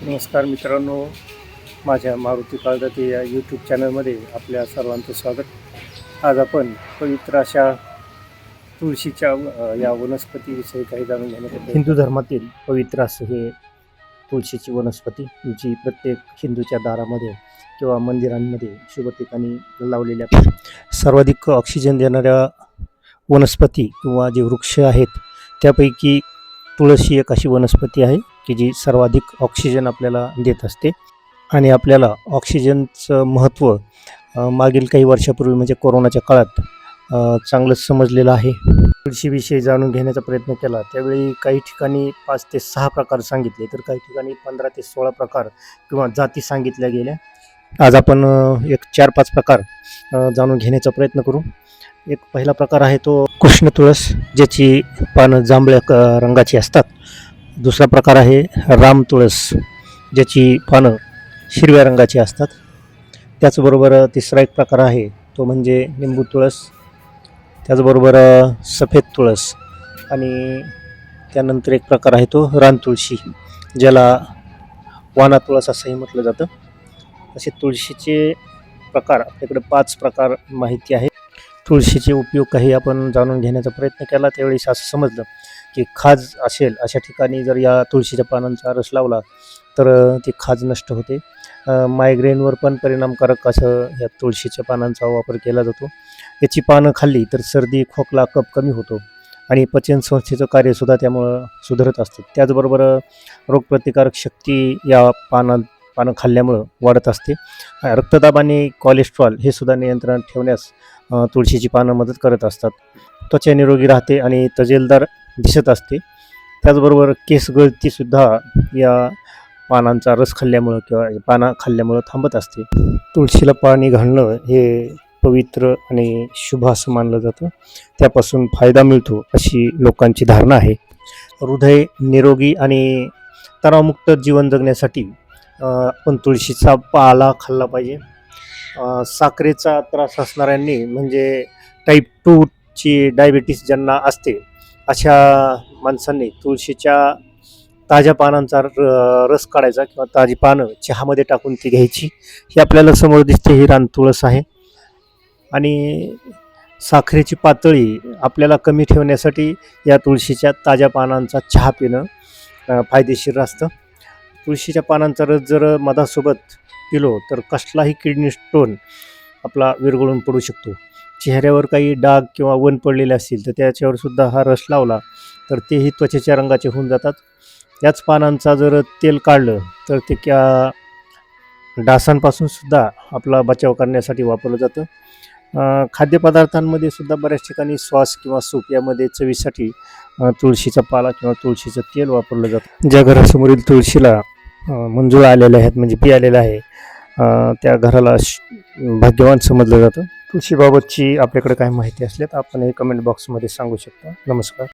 नमस्कार मित्रांनो, माझ्या मारुती काळदाते या यूट्यूब चॅनलमध्ये आपल्या सर्वांचं स्वागत। आज आपण पवित्र अशा तुळशीच्या या वनस्पतीविषयी काही जाणून घेणार आहोत। हिंदू धर्मातील पवित्र असं हे तुळशीची वनस्पती, जी प्रत्येक हिंदूच्या दारामध्ये किंवा मंदिरांमध्ये शुभ ठिकाणी लावलेल्या सर्वाधिक ऑक्सिजन देणाऱ्या वनस्पती किंवा जे वृक्ष आहेत त्यापैकी तुळस ही एक अशी वनस्पती आहे की जी सर्वाधिक ऑक्सिजन आपल्याला देत असते आणि आपल्याला ऑक्सिजनचं महत्त्व मागील काही वर्षापूर्वी म्हणजे कोरोनाच्या काळात चांगलंच समजलेलं आहे। तुळशीविषयी जाणून घेण्याचा प्रयत्न केला त्यावेळी काही ठिकाणी 5 ते 6 प्रकार सांगितले, तर काही ठिकाणी 15 ते 16 प्रकार किंवा जाती सांगितल्या गेल्या। आज आपण एक 4-5 प्रकार जाणून घेण्याचा प्रयत्न करू। एक पहिला प्रकार आहे तो कृष्ण तुळस, ज्याची पानं जांभळ्या रंगाची असतात। दुसरा प्रकार आहे राम तुळस, ज्याची पानं हिरव्या रंगाची असतात। त्याचबरोबर तिसरा एक प्रकार आहे तो म्हणजे निंबू तुळस, त्याचबरोबर सफेद तुळस आणि त्यानंतर एक प्रकार आहे तो रान तुळशी, ज्याला वाना तुळस असंही म्हटलं जातं। असे तुळशीचे प्रकार आपल्याकडे 5 प्रकार माहिती आहे। तुळशीचे उपयोग काही आपण जाणून घेण्याचा प्रयत्न केला त्यावेळी असं समजलं की खाज असेल अशा ठिकाणी जर या तुळशीच्या पानांचा रस लावला तर ती खाज नष्ट होते। मायग्रेनवर पण परिणामकारक असं या तुळशीच्या पानांचा वापर केला जातो। याची पानं खाल्ली तर सर्दी, खोकला, कफ कमी होतो आणि पचनसंस्थेचं कार्यसुद्धा त्यामुळं सुधारत असतं। त्याचबरोबर रोगप्रतिकारक शक्ती या पानं खाल्ल्यामुळं वाढत असते। रक्तदाब आणि कोलेस्ट्रॉल हे सुद्धा नियंत्रणात ठेवण्यास तुळशीची पानं मदत करत असतात। त्वचा निरोगी राहते आणि तजेलदार दिसत असते। त्याचबरोबर केस गळतीसुद्धा या पानांचा रस खाल्ल्यामुळं किंवा पानं खाल्ल्यामुळं थांबत असते। तुळशीला पाणी घालणं हे पवित्र आणि शुभ असं मानलं जातं, त्यापासून फायदा मिळतो अशी लोकांची धारणा आहे। हृदय निरोगी आणि तणावमुक्त जीवन जगण्यासाठी आपण तुळशीचा पाला खाल्ला पाहिजे। साखरेचा त्रास असणाऱ्यांनी म्हणजे टाईप 2 ची डायबिटीस ज्यांना असते अशा माणसांनी तुळशीच्या ताज्या पानांचा रस काढायचा किंवा ताजी पानं चहामध्ये टाकून ती घ्यायची। ही आपल्याला समोर दिसते ही रान तुळस आहे आणि साखरेची पातळी आपल्याला कमी ठेवण्यासाठी या तुळशीच्या ताज्या पानांचा चहा पिणं फायदेशीर असतं। तुळशीच्या पानांचा रस जर मधासोबत पिलो तर कसलाही किडनी स्टोन आपला विरघळून पडू शकतो। चेहऱ्यावर काही डाग किंवा वन पडलेले असतील तर त्याच्यावर सुद्धा हा रस लावला तर तेही त्वचेच्या रंगाचे होऊन जातात। याच पानांचा जर तेल काढलं तर ते डासांपासून सुद्धा आपला बचाव करण्यासाठी वापरलं जातं। खाद्यपदार्थांमध्ये सुद्धा बऱ्याच ठिकाणी सॉस किंवा सूप यामध्ये चवीसाठी तुळशीचा पाला किंवा तुळशीचं तेल वापरलं जातं। ज्या घरासमोरील तुळशीला मंजूळ आलेले आहेत म्हणजे बी आलेलं आहे त्या घराला भाग्यवान समजलं जातं। तुळशीबाबतची आपल्याकडे काय माहिती असल्यास आपण हे कमेंट बॉक्समध्ये सांगू शकता। नमस्कार।